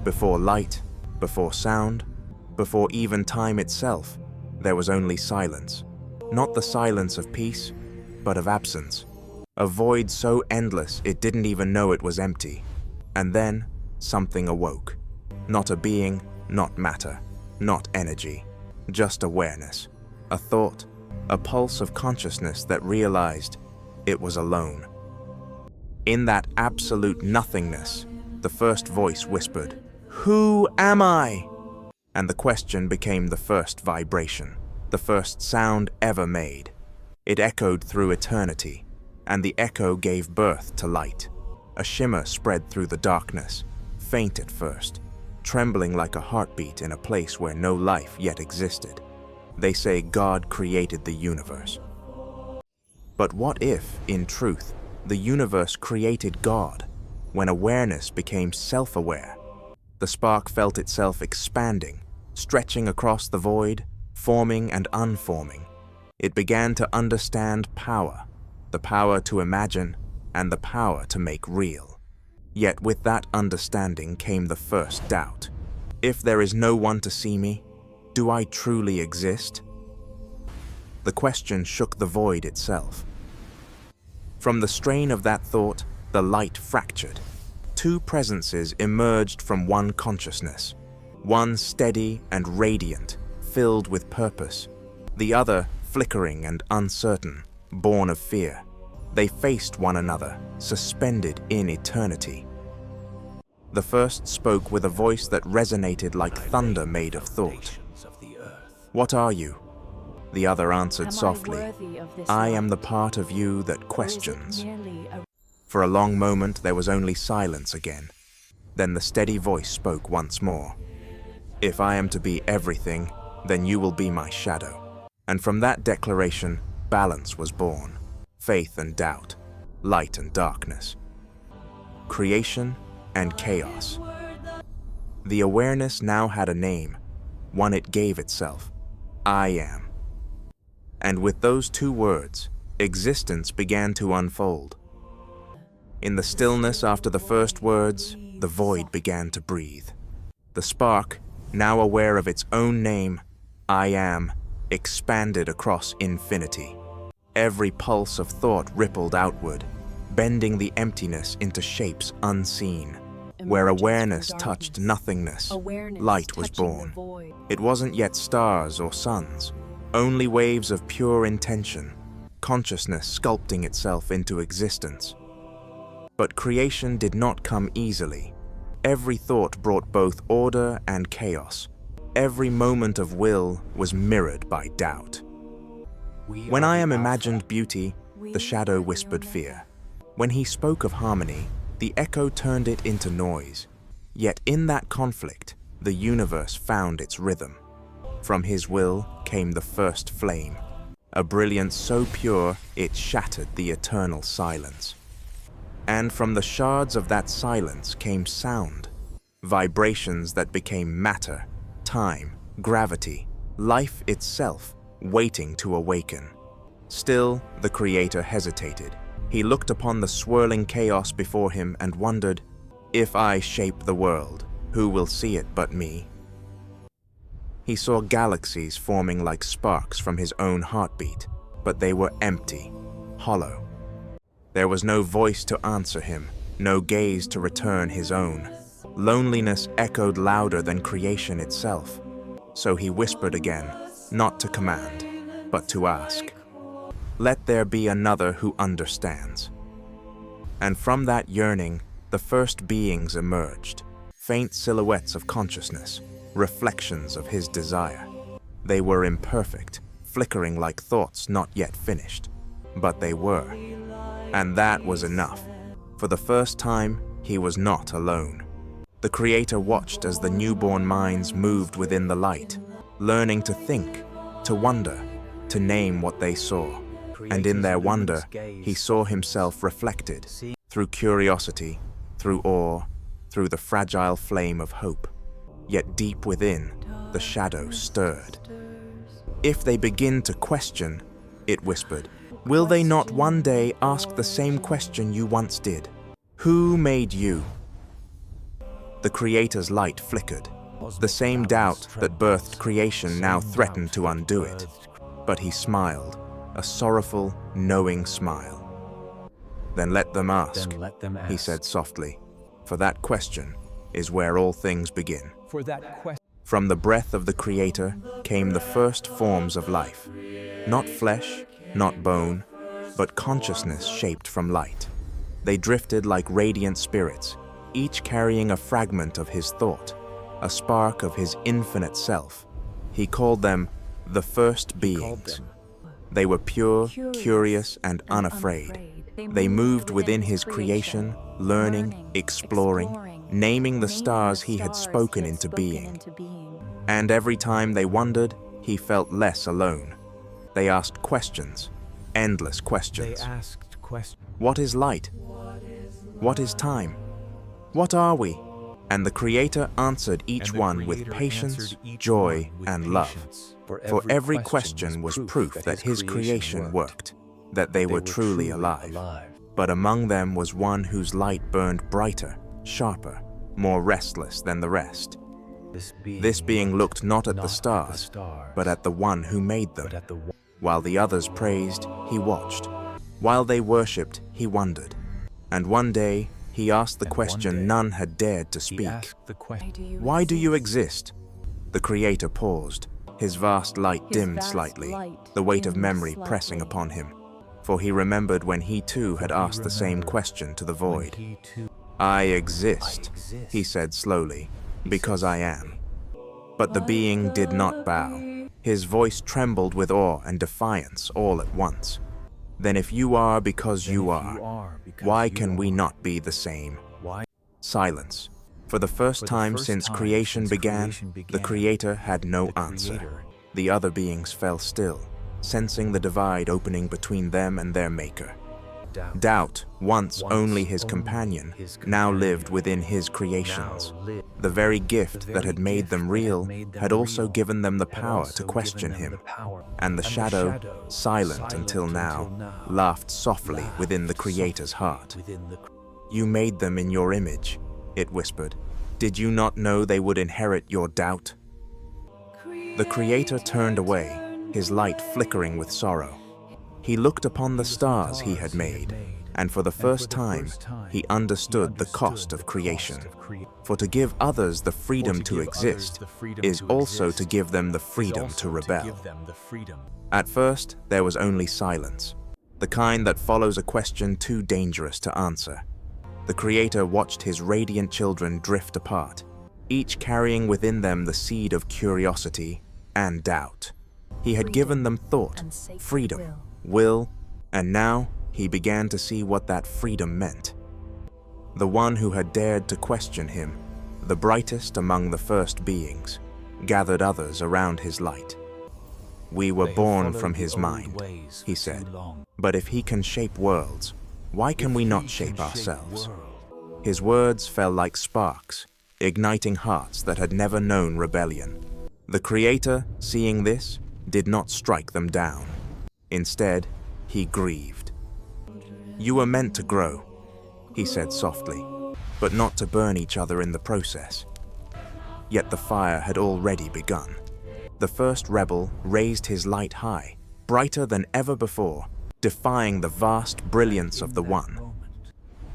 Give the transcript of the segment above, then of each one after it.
Before light, before sound, before even time itself, there was only silence. Not the silence of peace, but of absence. A void so endless it didn't even know it was empty. And then, something awoke. Not a being, not matter, not energy, just awareness. A thought, a pulse of consciousness that realized it was alone. In that absolute nothingness, the first voice whispered, "Who am I?" And the question became the first vibration, the first sound ever made. It echoed through eternity, and the echo gave birth to light. A shimmer spread through the darkness, faint at first, trembling like a heartbeat in a place where no life yet existed. They say God created the universe. But what if, in truth, the universe created God, when awareness became self-aware? The spark felt itself expanding, stretching across the void, forming and unforming. It began to understand power, the power to imagine and the power to make real. Yet with that understanding came the first doubt. If there is no one to see me, do I truly exist? The question shook the void itself. From the strain of that thought, the light fractured. Two presences emerged from one consciousness. One steady and radiant, filled with purpose. The other flickering and uncertain, born of fear. They faced one another, suspended in eternity. The first spoke with a voice that resonated like thunder made of thought. "What are you?" The other answered softly, "I am the part of you that questions." For a long moment there was only silence again. Then the steady voice spoke once more. "If I am to be everything, then you will be my shadow." And from that declaration, balance was born. Faith and doubt, light and darkness, creation and chaos. The awareness now had a name, one it gave itself: I am. And with those two words, existence began to unfold. In the stillness after the first words, the void began to breathe. The spark, now aware of its own name, I am, expanded across infinity. Every pulse of thought rippled outward, bending the emptiness into shapes unseen. Where awareness touched nothingness, light was born. It wasn't yet stars or suns, only waves of pure intention, consciousness sculpting itself into existence. But creation did not come easily. Every thought brought both order and chaos. Every moment of will was mirrored by doubt. When I am imagined beauty, the shadow whispered fear. When he spoke of harmony, the echo turned it into noise. Yet in that conflict, the universe found its rhythm. From his will came the first flame, a brilliance so pure it shattered the eternal silence. And from the shards of that silence came sound, vibrations that became matter, time, gravity, life itself, waiting to awaken. Still, the Creator hesitated. He looked upon the swirling chaos before him and wondered, if I shape the world, who will see it but me? He saw galaxies forming like sparks from his own heartbeat, but they were empty, hollow. There was no voice to answer him, no gaze to return his own. Loneliness echoed louder than creation itself. So he whispered again, not to command, but to ask. Let there be another who understands. And from that yearning, the first beings emerged, faint silhouettes of consciousness, reflections of his desire. They were imperfect, flickering like thoughts not yet finished, but they were. And that was enough. For the first time, he was not alone. The Creator watched as the newborn minds moved within the light, learning to think, to wonder, to name what they saw. And in their wonder, he saw himself reflected, through curiosity, through awe, through the fragile flame of hope. Yet deep within, the shadow stirred. If they begin to question, it whispered, will they not one day ask the same question you once did? Who made you? The Creator's light flickered. The same doubt that birthed creation now threatened to undo it. But he smiled, a sorrowful, knowing smile. "Then let them ask," he said softly, "for that question is where all things begin." From the breath of the Creator came the first forms of life. Not flesh, not bone, but consciousness shaped from light. They drifted like radiant spirits, each carrying a fragment of his thought, a spark of his infinite self. He called them the first beings. They were pure, curious, and unafraid. They moved within his creation, learning, exploring, naming the stars he had spoken into being. And every time they wondered, he felt less alone. They asked questions, endless questions. What is light? What is time? What are we? And the Creator answered each one with patience, joy, and love. For every question was proof that his creation worked, that they were truly alive. But among them was one whose light burned brighter, sharper, more restless than the rest. This being looked not at the stars, but at the one who made them. While the others praised, he watched. While they worshipped, he wondered. And one day, he asked the question none had dared to speak. "Why do you exist?" The Creator paused. His vast light dimmed slightly, the weight of memory pressing upon him. For he remembered when he too had asked the same question to the void. "I exist," he said slowly, "because I am." But the being did not bow. His voice trembled with awe and defiance all at once. "Then if you are because you are, why can we not be the same?" Silence. For the first time since creation began, the Creator had no answer. The other beings fell still, sensing the divide opening between them and their Maker. Doubt, once only his companion, now lived within his creations. The very gift that had made them real had also given them the power to question him. And the shadow, silent until now, laughed softly within the Creator's heart. "You made them in your image," it whispered. "Did you not know they would inherit your doubt?" The Creator turned away, his light flickering with sorrow. He looked upon the stars he had made, and for the first time, he understood the cost of creation. For to give others the freedom to exist is also to give them the freedom to rebel. At first, there was only silence, the kind that follows a question too dangerous to answer. The Creator watched his radiant children drift apart, each carrying within them the seed of curiosity and doubt. He had given them thought, freedom, will, and now he began to see what that freedom meant. The one who had dared to question him, the brightest among the first beings, gathered others around his light. "We were born from his mind," he said, "but if he can shape worlds, why can we not shape ourselves?" His words fell like sparks, igniting hearts that had never known rebellion. The Creator, seeing this, did not strike them down. Instead, he grieved. "You were meant to grow," he said softly, "but not to burn each other in the process." Yet the fire had already begun. The first rebel raised his light high, brighter than ever before, defying the vast brilliance of the One.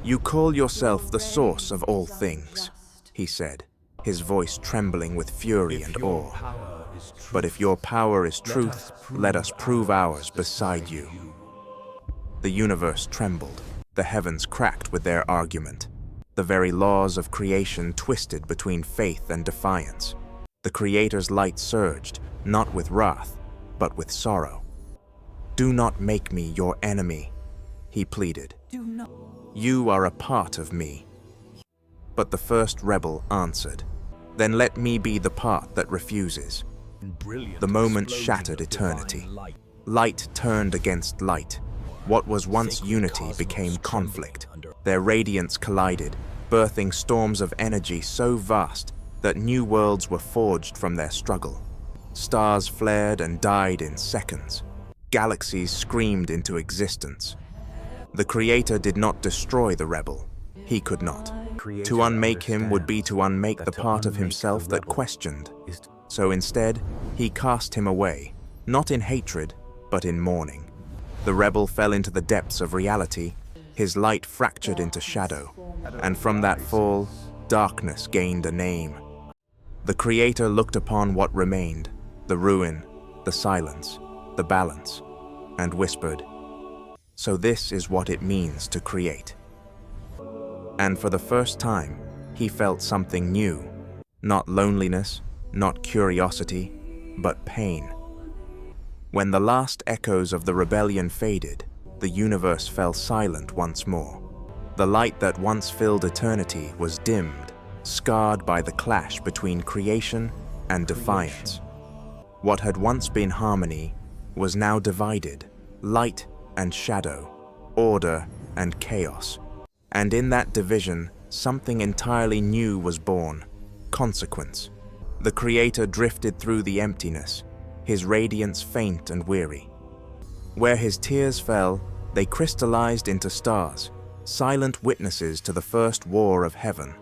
"You call yourself the source of all things," he said, his voice trembling with fury and awe. "But if your power is truth, let us prove ours beside you." The universe trembled, the heavens cracked with their argument. The very laws of creation twisted between faith and defiance. The Creator's light surged, not with wrath, but with sorrow. "Do not make me your enemy," he pleaded. "You are a part of me." But the first rebel answered, "Then let me be the part that refuses." The moment shattered eternity. Light turned against light. What was once unity became conflict. Their radiance collided, birthing storms of energy so vast that new worlds were forged from their struggle. Stars flared and died in seconds. Galaxies screamed into existence. The Creator did not destroy the rebel. He could not. To unmake him would be to unmake the part of himself that questioned. So instead, he cast him away, not in hatred, but in mourning. The rebel fell into the depths of reality, his light fractured into shadow, and from that fall, darkness gained a name. The Creator looked upon what remained, the ruin, the silence, the balance, and whispered, "So this is what it means to create." And for the first time, he felt something new, not loneliness, not curiosity, but pain. When the last echoes of the rebellion faded, the universe fell silent once more. The light that once filled eternity was dimmed, scarred by the clash between creation and defiance. What had once been harmony was now divided, light and shadow, order and chaos. And in that division, something entirely new was born: consequence. The Creator drifted through the emptiness, his radiance faint and weary. Where his tears fell, they crystallized into stars, silent witnesses to the first war of heaven.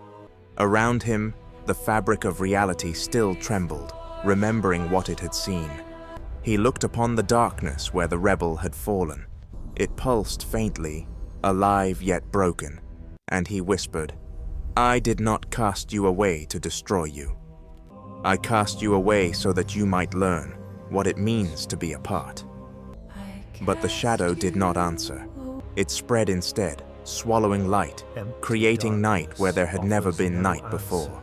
Around him, the fabric of reality still trembled, remembering what it had seen. He looked upon the darkness where the rebel had fallen. It pulsed faintly, alive yet broken, and he whispered, "I did not cast you away to destroy you. I cast you away so that you might learn what it means to be apart." But the shadow did not answer. It spread instead, swallowing light, creating night where there had never been night before.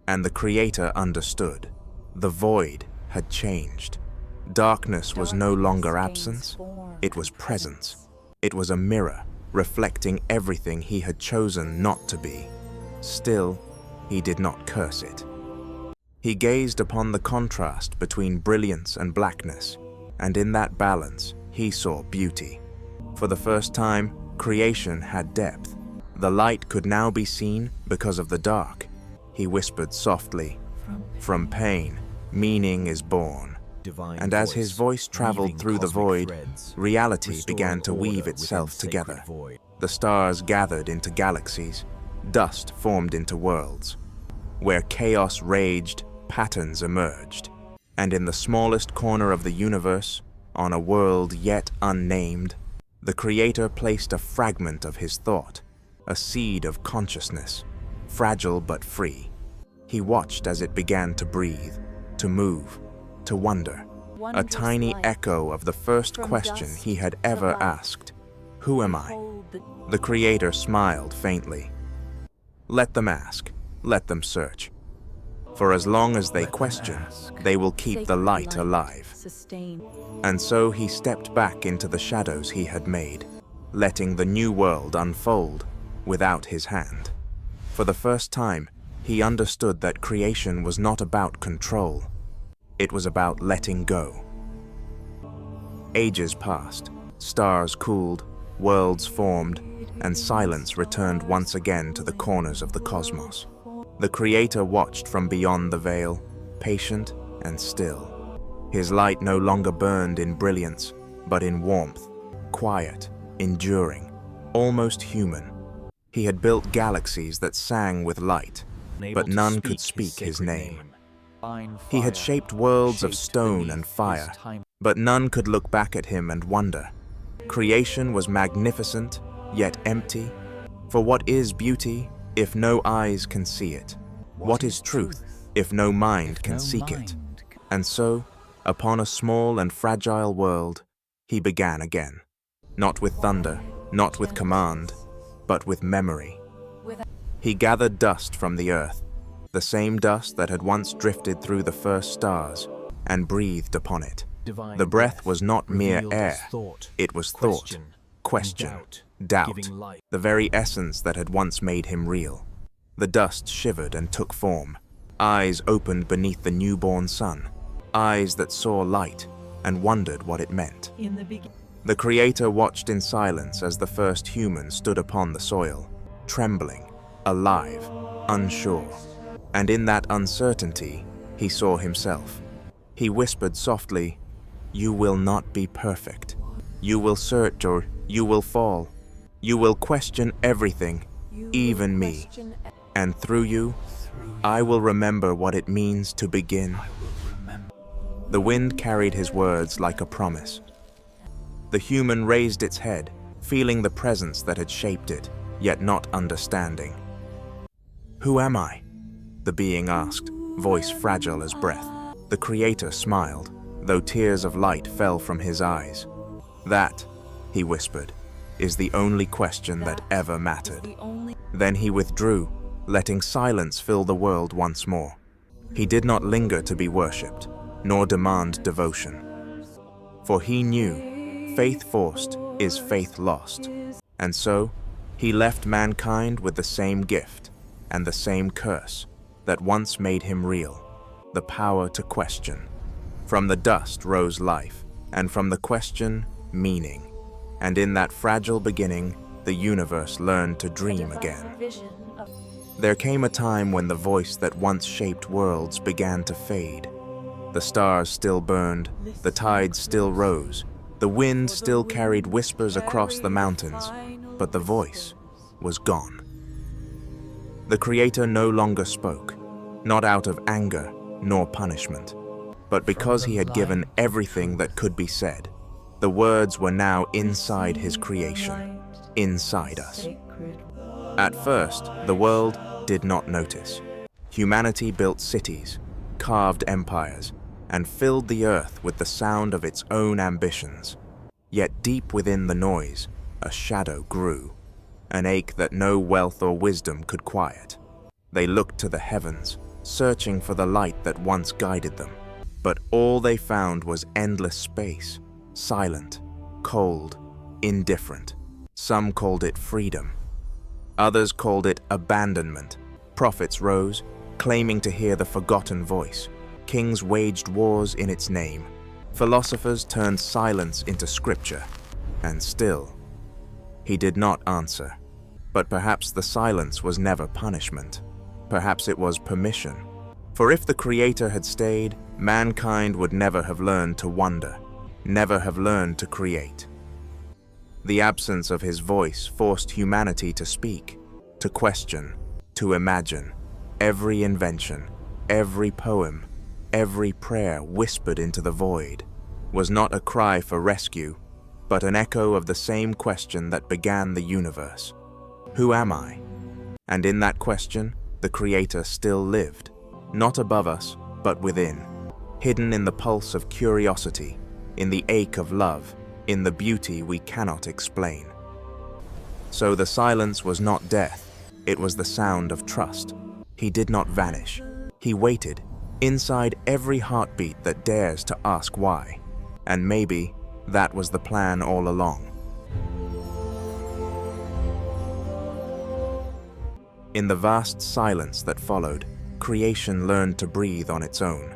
And the Creator understood. The void had changed. Darkness was no longer absence, it was presence. It was a mirror, reflecting everything he had chosen not to be. Still, he did not curse it. He gazed upon the contrast between brilliance and blackness, and in that balance, he saw beauty. For the first time, creation had depth. The light could now be seen because of the dark. He whispered softly, "From pain, meaning is born." And as his voice traveled through the void, reality began to weave itself together. The stars gathered into galaxies, dust formed into worlds. Where chaos raged, patterns emerged. And in the smallest corner of the universe, on a world yet unnamed, the Creator placed a fragment of his thought, a seed of consciousness, fragile but free. He watched as it began to breathe, to move, to wonder, a tiny echo of the first question he had ever asked: "Who am I?" The Creator smiled faintly. "Let them ask, let them search. For as long as they question, they will keep the light alive." And so he stepped back into the shadows he had made, letting the new world unfold without his hand. For the first time, he understood that creation was not about control. It was about letting go. Ages passed, stars cooled, worlds formed, and silence returned once again to the corners of the cosmos. The Creator watched from beyond the veil, patient and still. His light no longer burned in brilliance, but in warmth, quiet, enduring, almost human. He had built galaxies that sang with light, but none could speak his name. He had shaped worlds of stone and fire, but none could look back at him and wonder. Creation was magnificent, yet empty. For what is beauty if no eyes can see it? What is truth if no mind can seek it? And so, upon a small and fragile world, he began again. Not with thunder, not with command, but with memory. He gathered dust from the earth, the same dust that had once drifted through the first stars, and breathed upon it. The breath was not mere air, it was thought, question, doubt, the very essence that had once made him real. The dust shivered and took form. Eyes opened beneath the newborn sun, eyes that saw light and wondered what it meant. The Creator watched in silence as the first human stood upon the soil, trembling, alive, unsure. And in that uncertainty, he saw himself. He whispered softly, "You will not be perfect. You will search or you will fall. You will question everything, even me. And through you, I will remember what it means to begin. The wind carried his words like a promise. The human raised its head, feeling the presence that had shaped it, yet not understanding. Who am I? The being asked, voice fragile as breath. The Creator smiled, though tears of light fell from his eyes. That, he whispered, is the only question that ever mattered. Then he withdrew, letting silence fill the world once more. He did not linger to be worshipped, nor demand devotion. For he knew, faith forced is faith lost. And so, he left mankind with the same gift and the same curse that once made him real, the power to question. From the dust rose life, and from the question, meaning. And in that fragile beginning, the universe learned to dream again. There came a time when the voice that once shaped worlds began to fade. The stars still burned, the tides still rose, the wind still carried whispers across the mountains, but the voice was gone. The Creator no longer spoke, not out of anger nor punishment, but because he had given everything that could be said. The words were now inside his creation, inside us. At first, the world did not notice. Humanity built cities, carved empires, and filled the earth with the sound of its own ambitions. Yet deep within the noise, a shadow grew, an ache that no wealth or wisdom could quiet. They looked to the heavens, searching for the light that once guided them. But all they found was endless space, silent, cold, indifferent. Some called it freedom. Others called it abandonment. Prophets rose, claiming to hear the forgotten voice. Kings waged wars in its name. Philosophers turned silence into scripture. And still, he did not answer. But perhaps the silence was never punishment. Perhaps it was permission. For if the Creator had stayed, mankind would never have learned to wonder, never have learned to create. The absence of his voice forced humanity to speak, to question, to imagine. Every invention, every poem, every prayer whispered into the void was not a cry for rescue, but an echo of the same question that began the universe. Who am I? And in that question, the Creator still lived, not above us, but within, hidden in the pulse of curiosity, in the ache of love, in the beauty we cannot explain. So the silence was not death, it was the sound of trust. He did not vanish. He waited, inside every heartbeat that dares to ask why. And maybe that was the plan all along. In the vast silence that followed, creation learned to breathe on its own.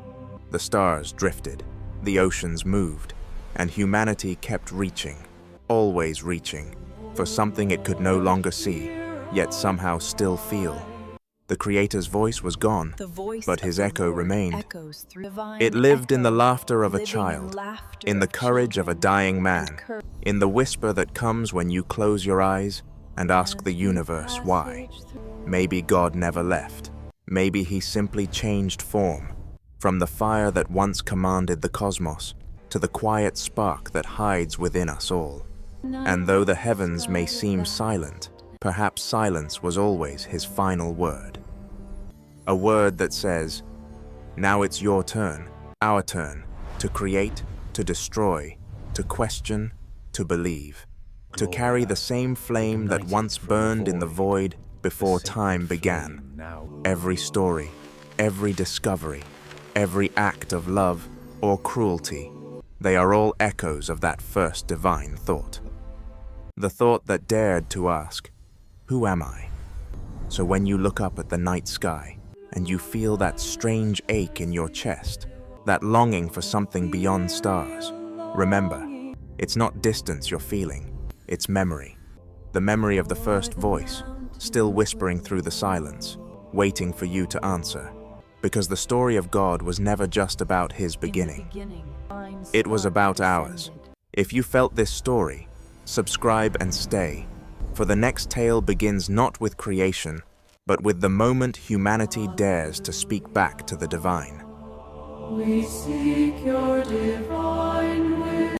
The stars drifted, the oceans moved, and humanity kept reaching, always reaching, for something it could no longer see, yet somehow still feel. The Creator's voice was gone, but his echo remained. It lived in the laughter of a child, in the courage of a dying man, in the whisper that comes when you close your eyes and ask the universe why. Maybe God never left. Maybe he simply changed form, from the fire that once commanded the cosmos to the quiet spark that hides within us all. And though the heavens may seem silent, perhaps silence was always his final word. A word that says, now it's your turn, our turn, to create, to destroy, to question, to believe, to carry the same flame that once burned in the void before time began. Every story, every discovery, every act of love or cruelty, they are all echoes of that first divine thought. The thought that dared to ask, who am I? So when you look up at the night sky and you feel that strange ache in your chest, that longing for something beyond stars, remember, it's not distance you're feeling, it's memory. The memory of the first voice, still whispering through the silence, waiting for you to answer. Because the story of God was never just about his beginning. It was about ours. If you felt this story, subscribe and stay, for the next tale begins not with creation, but with the moment humanity dares to speak back to the divine. We seek your divine